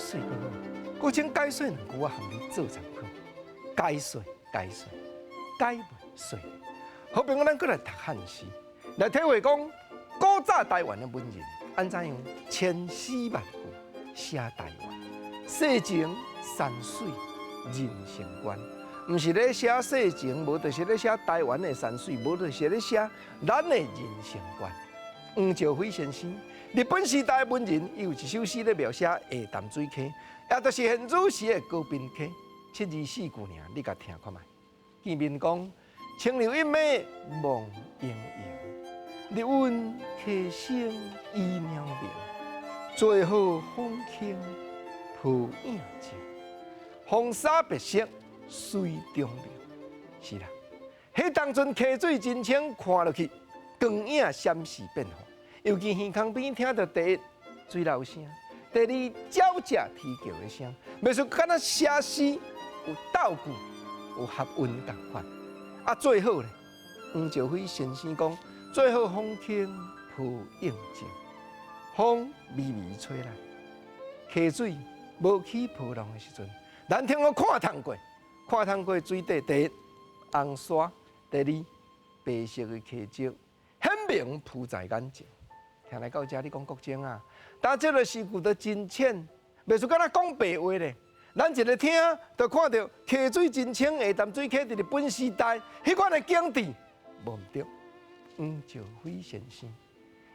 水个好，我请解水2句啊，含你做参考。解水，解水，解袂水。好朋友，咱过来读汉诗，来体会讲古早台湾的文人安怎样千丝万缕写台湾。世情山水人生观，毋是咧写世情，无就是咧写台湾的山水，无就是咧写咱的人生观。黄兆辉先生，日本时代的文人，伊有一首诗咧描写下淡水溪，也就是现主时的高滨溪，7字4句尔，你甲听看觅。见面讲，清流一美望盈盈，日温溪声依渺渺，最好风轻抱影静，风沙白色水中流。是啦，迄当阵溪水真清，看落去光影闪烁变化。尤其耳孔边听到第一水流声，第二鸟只啼叫的声，袂说敢若写诗有倒句，有合韵共款。啊，最好咧，黄兆辉先生讲，最好风轻抱影静，风微微吹来，溪水无起波浪的时阵，咱听我看通过水底第一红沙，第二白色的溪石，显明浮在眼前。听来到这，你讲国情啊，但这个诗句都真浅，袂说敢若讲白话咧。咱一个听，就看到溪水真清，下淡水溪伫日本时代迄款的景致，无毋对。黄兆辉先生，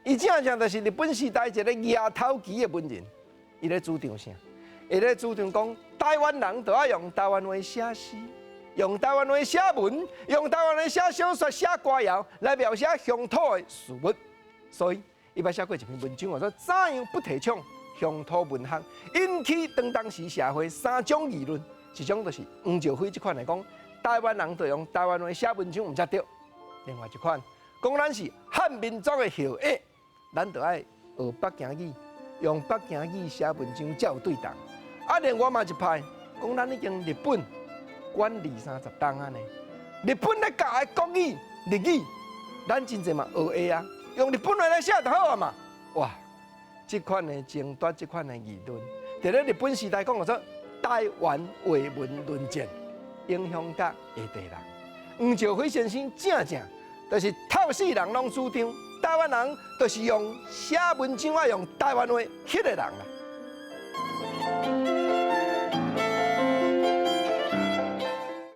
伊正就是日本时代一个牙头期的文人，伊咧主张啥？伊咧主张讲，台湾人就要用台湾话写诗，用台湾话写文，用台湾话写小说、写歌谣来描写乡土的事物。所以，伊捌写过一篇文章，话说怎样不提倡乡土文学，引起当时社会3种议论。一种就是黄兆辉这款来讲，台湾人就用台湾话写文章毋才对；另外一款讲咱是汉民族的后裔，咱就爱学北京语，用北京语写文章才有对当。啊，另外嘛一派讲咱已经日本管20-30档啊呢，日本咧教的国语、日语，咱真侪嘛学下啊，用日本话来写就好啊嘛。哇！这款的争夺，这款的议论，在咧日本时代讲做台湾话文论战，影响甲下地人。黄兆辉先生正就是透死人拢主张，台湾人就是用写文章啊，用台湾话迄个人啦。